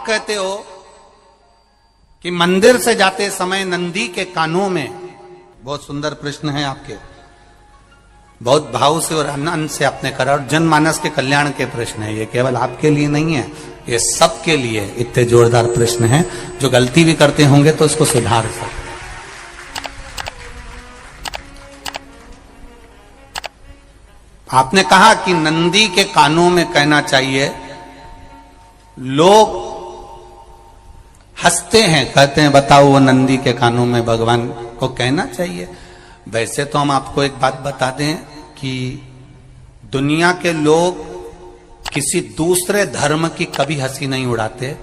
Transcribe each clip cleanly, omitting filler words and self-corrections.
आप कहते हो कि मंदिर से जाते समय नंदी के कानों में, बहुत सुंदर प्रश्न है आपके, बहुत भाव से और आनंद से आपने करा, और जनमानस के कल्याण के प्रश्न है ये, केवल आपके लिए नहीं है, ये सबके लिए इतने जोरदार प्रश्न है। जो गलती भी करते होंगे तो इसको सुधार सकते। आपने कहा कि नंदी के कानों में कहना चाहिए, लोग हंसते हैं, कहते हैं बताओ वो नंदी के कानों में भगवान को कहना चाहिए। वैसे तो हम आपको एक बात बता दें कि दुनिया के लोग किसी दूसरे धर्म की कभी हंसी नहीं उड़ाते।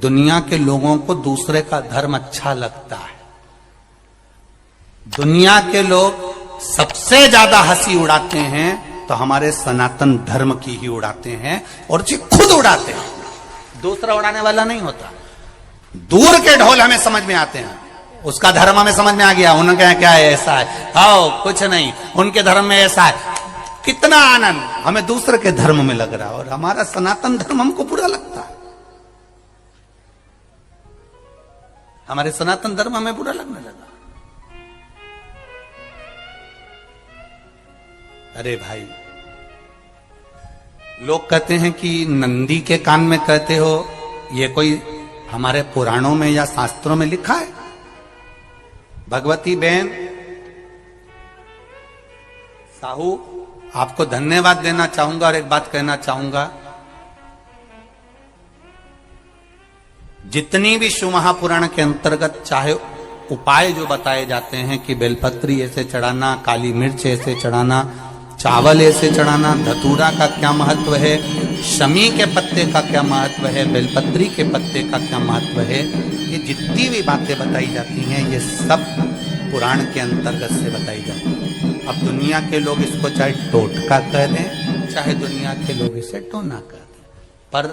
दुनिया के लोगों को दूसरे का धर्म अच्छा लगता है। दुनिया के लोग सबसे ज्यादा हंसी उड़ाते हैं तो हमारे सनातन धर्म की ही उड़ाते हैं, और जी खुद उड़ाते हैं, दूसरा उड़ाने वाला नहीं होता। दूर के ढोल हमें समझ में आते हैं, उसका धर्म हमें समझ में आ गया, उनका क्या है, ऐसा है, आओ कुछ नहीं, उनके धर्म में ऐसा है, कितना आनंद हमें दूसरे के धर्म में लग रहा है, और हमारा सनातन धर्म हमको बुरा लगता है। हमारे सनातन धर्म हमें बुरा लगने लगा। अरे भाई, लोग कहते हैं कि नंदी के कान में कहते हो, ये कोई हमारे पुराणों में या शास्त्रों में लिखा है? भगवती बहन साहू, आपको धन्यवाद देना चाहूंगा और एक बात कहना चाहूंगा, जितनी भी शिव महापुराण के अंतर्गत चाहे उपाय जो बताए जाते हैं कि बेलपत्री ऐसे चढ़ाना, काली मिर्च ऐसे चढ़ाना, चावल ऐसे चढ़ाना, धतूरा का क्या महत्व है, शमी के पत्ते का क्या महत्व है, बेलपत्री के पत्ते का क्या महत्व है, ये जितनी भी बातें बताई जाती हैं ये सब पुराण के अंतर्गत से बताई जाती हैं। अब दुनिया के लोग इसको चाहे टोटका कह दें, चाहे दुनिया के लोग इसे टोना कह दें, पर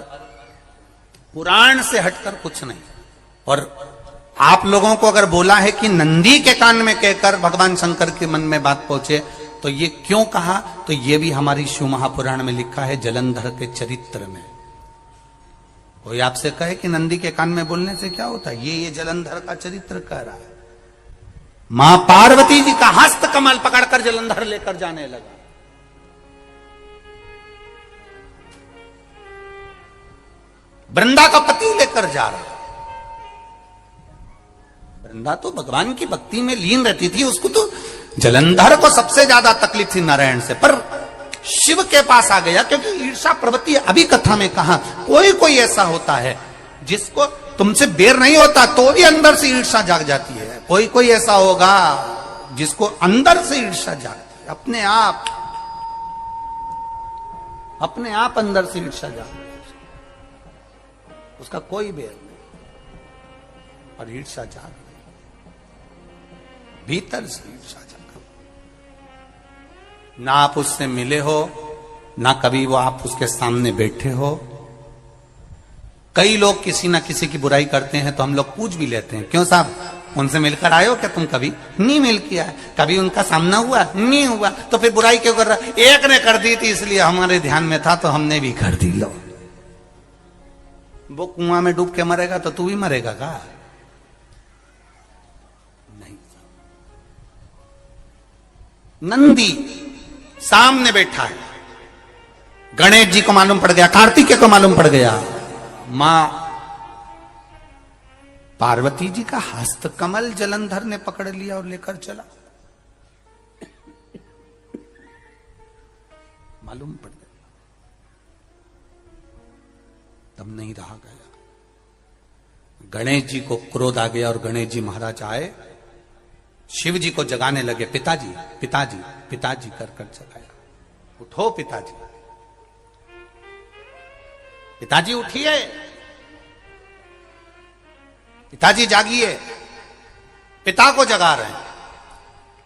पुराण से हटकर कुछ नहीं। और आप लोगों को अगर बोला है कि नंदी के कान में कहकर भगवान शंकर के मन में बात पहुंचे, तो ये क्यों कहा, तो ये भी हमारी शिव महापुराण में लिखा है, जलंधर के चरित्र में। कोई आपसे कहे कि नंदी के कान में बोलने से क्या होता है, ये जलंधर का चरित्र कह रहा है। मां पार्वती जी का हस्त कमल पकड़कर जलंधर लेकर जाने लगा। वृंदा का पति लेकर जा रहा। वृंदा तो भगवान की भक्ति में लीन रहती थी, उसको तो जलंधर को सबसे ज्यादा तकलीफ थी नारायण से, पर शिव के पास आ गया, क्योंकि ईर्षा प्रवृत्ति, अभी कथा में कहा, कोई कोई ऐसा होता है जिसको तुमसे बेर नहीं होता तो भी अंदर से ईर्षा जाग जाती है। कोई कोई ऐसा होगा जिसको अंदर से ईर्षा जागती है, अपने आप अंदर से ईर्षा जागती है, उसका कोई बेर नहीं, और ईर्षा जाग भीतर से ईर्षा जाग। ना आप उससे मिले हो, ना कभी वो आप उसके सामने बैठे हो। कई लोग किसी ना किसी की बुराई करते हैं तो हम लोग पूछ भी लेते हैं, क्यों साहब उनसे मिलकर आए हो क्या तुम? कभी नहीं मिल किया है, कभी उनका सामना हुआ नहीं हुआ, तो फिर बुराई क्यों कर रहा? एक ने कर दी थी इसलिए हमारे ध्यान में था तो हमने भी कर दी। लो, वो कुआं में डूब के मरेगा तो तू भी मरेगा का? नहीं। नंदी सामने बैठा है, गणेश जी को मालूम पड़ गया, कार्तिकेय को मालूम पड़ गया, मां पार्वती जी का हस्त कमल जलंधर ने पकड़ लिया और लेकर चला। मालूम पड़ गया, तब नहीं रहा गया। गणेश जी को क्रोध आ गया और गणेश जी महाराज आए, शिव जी को जगाने लगे, पिताजी पिताजी पिताजी कर कर जगाया, उठो पिताजी, पिताजी उठिए, पिताजी जागिए, पिता को जगा रहे हैं।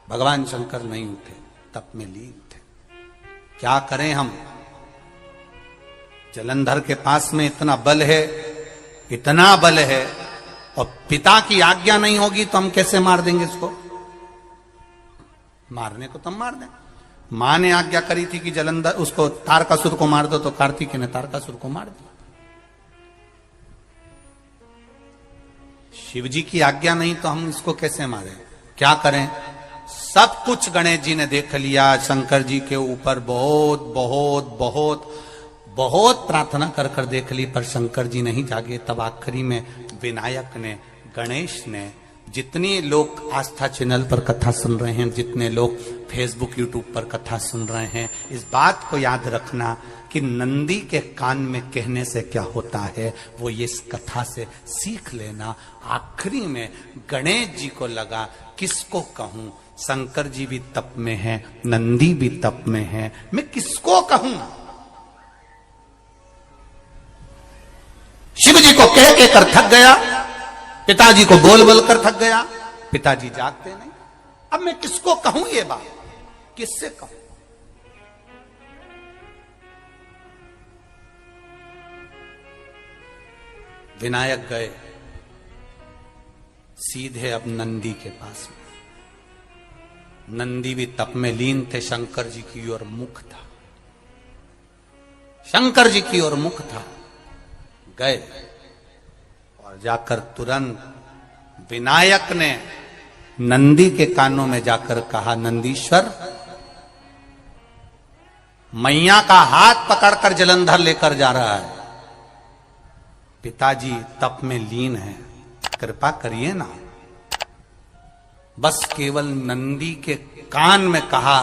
भगवान शंकर नहीं उठे, तप में लीन थे। क्या करें हम? जलंधर के पास में इतना बल है, इतना बल है, और पिता की आज्ञा नहीं होगी तो हम कैसे मार देंगे इसको? मारने को तो हम मार दें। मां ने आज्ञा करी थी कि जलंधर उसको तारकासुर को मार दो, तो कार्तिकेय ने तारकासुर को मार दिया। शिव जी की आज्ञा नहीं तो हम इसको कैसे मारे? क्या करें? सब कुछ गणेश जी ने देख लिया, शंकर जी के ऊपर बहुत बहुत बहुत बहुत प्रार्थना कर कर देख ली, पर शंकर जी नहीं जागे। तब आखिरी में विनायक ने, गणेश ने, जितने लोग आस्था चैनल पर कथा सुन रहे हैं, जितने लोग फेसबुक यूट्यूब पर कथा सुन रहे हैं, इस बात को याद रखना कि नंदी के कान में कहने से क्या होता है वो ये इस कथा से सीख लेना। आखिरी में गणेश जी को लगा किसको कहूं, शंकर जी भी तप में है, नंदी भी तप में है, मैं किसको कहूं? शिव जी को कह के कर थक गया, पिताजी को बोल बोल कर थक गया, पिताजी जागते नहीं। अब मैं किसको कहूं ये बात, किससे कहूं? विनायक गए सीधे अब नंदी के पास में। नंदी भी तप में लीन थे, शंकर जी की ओर मुख था, शंकर जी की ओर मुख था। गए और जाकर तुरंत विनायक ने नंदी के कानों में जाकर कहा, नंदीश्वर, मैया का हाथ पकड़कर जलंधर लेकर जा रहा है, पिताजी तप में लीन है, कृपा करिए ना। बस केवल नंदी के कान में कहा,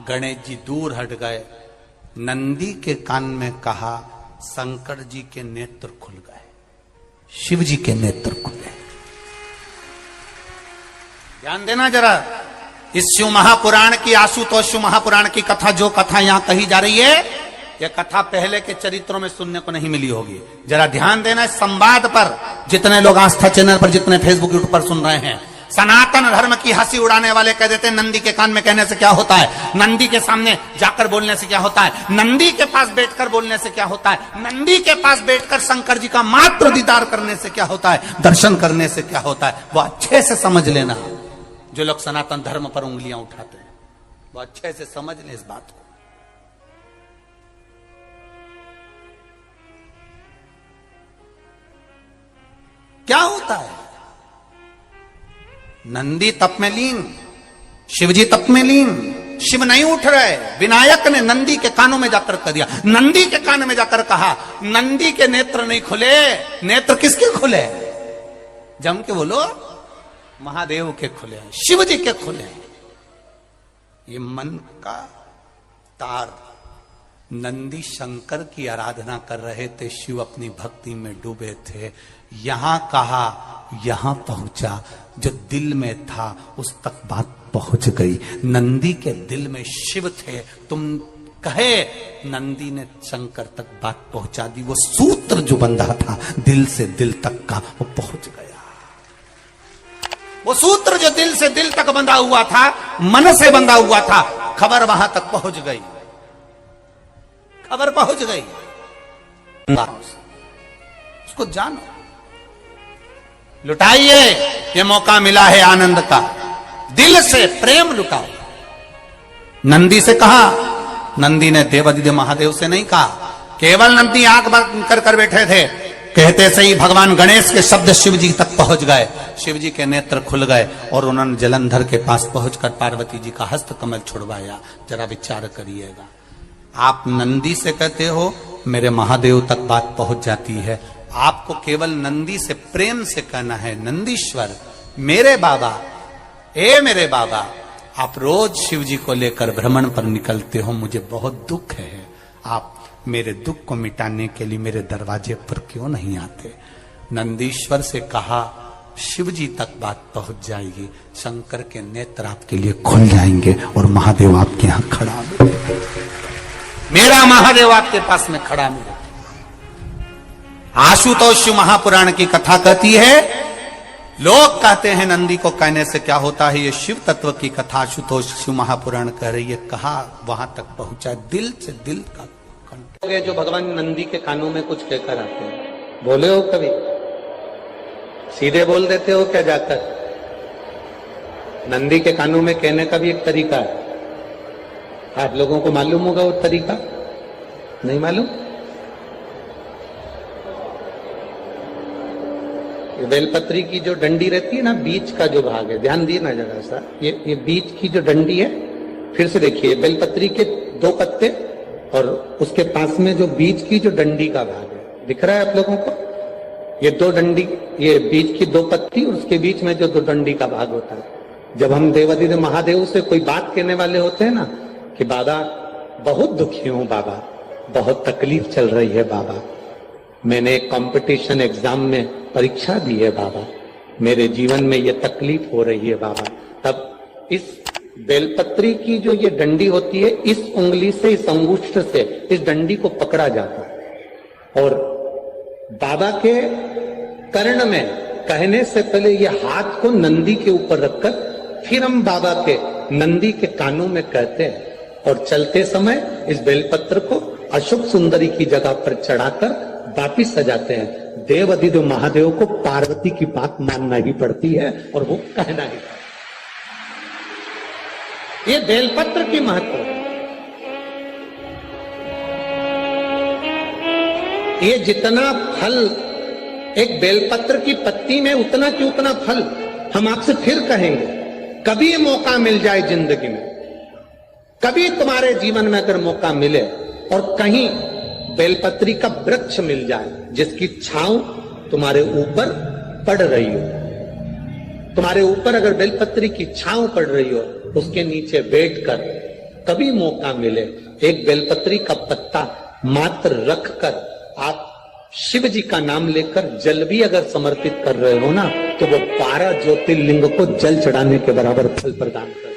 गणेश जी दूर हट गए। नंदी के कान में कहा, शंकर जी के नेत्र खुल गए, शिव जी के नेत्र खुले। ध्यान देना जरा, इस शिव महापुराण की, आशुतोष शिव महापुराण की कथा, जो कथा यहां कही जा रही है, यह कथा पहले के चरित्रों में सुनने को नहीं मिली होगी। जरा ध्यान देना इस संवाद पर, जितने लोग आस्था चैनल पर, जितने फेसबुक यूट्यूब पर सुन रहे हैं। सनातन धर्म की हंसी उड़ाने वाले कह देते हैं नंदी के कान में कहने से क्या होता है, नंदी के सामने जाकर बोलने से क्या होता है, नंदी के पास बैठकर बोलने से क्या होता है, नंदी के पास बैठकर शंकर जी का मात्र दीदार करने से क्या होता है, दर्शन करने से क्या होता है, वो अच्छे से समझ लेना। जो लोग सनातन धर्म पर उंगलियां उठाते हैं वो अच्छे से समझ लें इस बात को। क्या होता है? नंदी तप में लीन, शिवजी तप में लीन, शिव नहीं उठ रहे। विनायक ने नंदी के कानों में जाकर कह दिया, नंदी के कान में जाकर कहा, नंदी के नेत्र नहीं खुले। नेत्र किसके खुले? जम के बोलो, महादेव के खुले, शिव जी के खुले। ये मन का तार। नंदी शंकर की आराधना कर रहे थे, शिव अपनी भक्ति में डूबे थे। यहां कहा, यहां पहुंचा, जो दिल में था उस तक बात पहुंच गई। नंदी के दिल में शिव थे, तुम कहे, नंदी ने शंकर तक बात पहुंचा दी। वो सूत्र जो बंधा था दिल से दिल तक का, वो पहुंच गया। वो सूत्र जो दिल से दिल तक बंधा हुआ था, मन से बंधा हुआ था, खबर वहां तक पहुंच गई, खबर पहुंच गई। उसको जानो, लुटाइए, ये मौका मिला है आनंद का, दिल से प्रेम लुटाओ। नंदी से कहा, नंदी ने देवादिदेव महादेव से नहीं कहा। केवल नंदी आंख बंद कर कर बैठे थे, कहते से ही भगवान गणेश के शब्द शिव जी तक पहुंच गए। शिव जी के नेत्र खुल गए और उन्होंने जलंधर के पास पहुंचकर पार्वती जी का हस्त कमल छुड़वाया। जरा विचार करिएगा, आप नंदी से कहते हो मेरे महादेव तक बात पहुंच जाती है। आपको केवल नंदी से प्रेम से कहना है, नंदीश्वर मेरे बाबा, ए मेरे बाबा, आप रोज शिव जी को लेकर भ्रमण पर निकलते हो, मुझे बहुत दुख है, आप मेरे दुख को मिटाने के लिए मेरे दरवाजे पर क्यों नहीं आते? नंदीश्वर से कहा, शिव जी तक बात पहुंच जाएगी, शंकर के नेत्र आपके लिए खुल जाएंगे और महादेव आपके यहां खड़ा मिलेगा। मेरा महादेव आपके पास में खड़ा मिलेगा। आशुतोष शिव महापुराण की कथा कहती है, लोग कहते हैं नंदी को कहने से क्या होता है, ये शिव तत्व की कथा आशुतोष शिव महापुराण कह रही है। कहा वहां तक पहुंचा, दिल से दिल का कंठ। जो भगवान नंदी के कानों में कुछ कहकर आते हैं, बोले हो कभी? सीधे बोल देते हो क्या जाकर? नंदी के कानों में कहने का भी एक तरीका है। आप लोगों को मालूम होगा वो तरीका? नहीं मालूम? बेलपत्री की जो डंडी रहती है ना, बीच का जो भाग है, ध्यान दिए ना जरा सा, ये बीच की जो डंडी है, फिर से देखिए, बेलपत्री के 2 पत्ते और उसके पास में जो बीच की जो डंडी का भाग है, दिख रहा है आप लोगों को? ये 2 डंडी, ये बीच की 2 पत्ती और उसके बीच में जो 2 डंडी का भाग होता है। जब हम देवाधिदेव महादेव से कोई बात कहने वाले होते हैं ना कि बाबा बहुत दुखी हूं, बाबा बहुत तकलीफ चल रही है, बाबा मैंने एक कंपटीशन एग्जाम में परीक्षा दी है, बाबा मेरे जीवन में ये तकलीफ हो रही है, बाबा, तब इस बेलपत्री की जो ये डंडी होती है, इस उंगली से, इस अंगुष्ठ से इस डंडी को पकड़ा जाता है और बाबा के कर्ण में कहने से पहले ये हाथ को नंदी के ऊपर रखकर फिर हम बाबा के नंदी के कानों में कहते हैं और चलते समय इस बेलपत्र को अशोक सुंदरी की जगह पर चढ़ाकर वापिस सजाते हैं। देव अधिदेव महादेव को पार्वती की बात मानना ही पड़ती है और वो कहना ही पड़ता है। ये बेलपत्र की महत्व है। ये जितना फल एक बेलपत्र की पत्ती में, उतना की उतना फल। हम आपसे फिर कहेंगे, कभी मौका मिल जाए जिंदगी में, कभी तुम्हारे जीवन में अगर मौका मिले और कहीं बेलपत्री का वृक्ष मिल जाए जिसकी छांव तुम्हारे ऊपर पड़ रही हो, तुम्हारे ऊपर अगर बेलपत्री की छांव पड़ रही हो, उसके नीचे बैठकर कभी मौका मिले, एक बेलपत्री का पत्ता मात्र रखकर आप शिव जी का नाम लेकर जल भी अगर समर्पित कर रहे हो ना, तो वो 12 ज्योतिर्लिंग को जल चढ़ाने के बराबर फल प्रदान कर।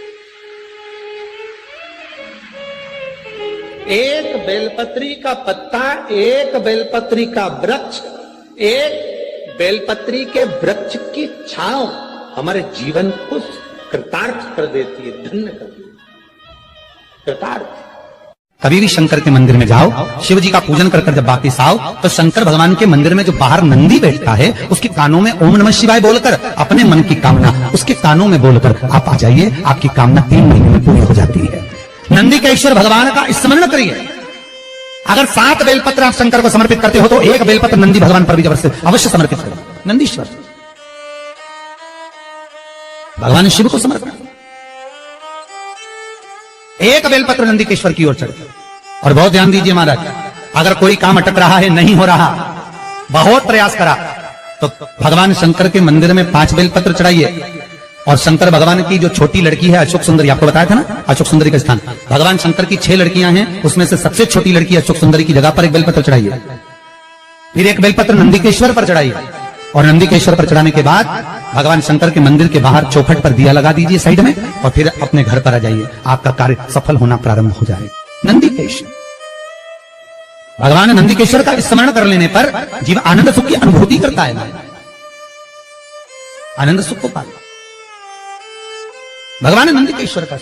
एक बेलपत्री का पत्ता, एक बेलपत्री का वृक्ष, एक बेलपत्री के वृक्ष की छांव हमारे जीवन को कृतार्थ कर देती है, धन्य कर देती है, कृतार्थ। कभी भी शंकर के मंदिर में जाओ, शिव जी का पूजन कर कर जब वापिस आओ, तो शंकर भगवान के मंदिर में जो बाहर नंदी बैठता है, उसके कानों में ओम नमः शिवाय बोलकर अपने मन की कामना उसके कानों में बोलकर आप आ जाइए, आपकी कामना 3 महीने में पूरी हो जाती है। नंदी के ईश्वर भगवान का स्मरण करिए। अगर 7 बेलपत्र आप शंकर को समर्पित करते हो तो 1 बेलपत्र नंदी भगवान पर भी अवश्य समर्पित करो। नंदीश्वर भगवान शिव को समर्पित, 1 बेलपत्र नंदीकेश्वर की ओर चढ़े। और बहुत ध्यान दीजिए महाराज, अगर कोई काम अटक रहा है, नहीं हो रहा, बहुत प्रयास करा, तो भगवान शंकर के मंदिर में 5 बेलपत्र चढ़ाइए। और शंकर भगवान की जो छोटी लड़की है अशोक सुंदरी, आपको बताया था ना अशोक सुंदरी का स्थान, भगवान शंकर की 6 लड़कियां हैं, उसमें से सबसे छोटी लड़की अशोक सुंदरी की जगह पर 1 बेलपत्र चढ़ाइए। फिर 1 बेलपत्र नंदीकेश्वर पर चढ़ाइए और नंदीकेश्वर पर चढ़ाने के बाद भगवान शंकर के मंदिर के बाहर चौखट पर दिया लगा दीजिए साइड में, और फिर अपने घर पर आ जाइए, आपका कार्य सफल होना प्रारंभ हो जाए। नंदीकेश्वर भगवान नंदीकेश्वर का स्मरण कर लेने पर जीव आनंद सुख की अनुभूति करता है, आनंद सुख को पाता। भगवान नंदीकेश्वर का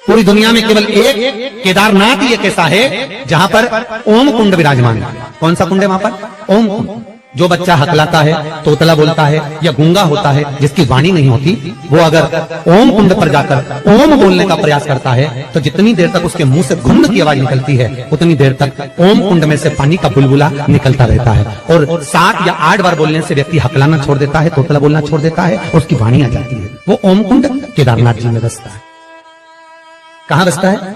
पूरी दुनिया में केवल एक केदारनाथ ही एक ऐसा है जहां पर ओम कुंड विराजमान है। कौन सा कुंड है वहां पर? ओम कुंड। जो बच्चा हकलाता है, तोतला बोलता है या गूंगा होता है, जिसकी वाणी नहीं होती, वो अगर ओम कुंड पर जाकर ओम बोलने का प्रयास करता है तो जितनी देर तक उसके मुंह से घुंड की आवाज निकलती है, उतनी देर तक ओम कुंड में से पानी का बुलबुला निकलता रहता है। और 7 या 8 बार बोलने से व्यक्ति हकलाना छोड़ देता है, तोतला बोलना छोड़ देता है और उसकी वाणी आ जाती है। वो ओम कुंड केदारनाथ जी में बसता है। कहां बसता है?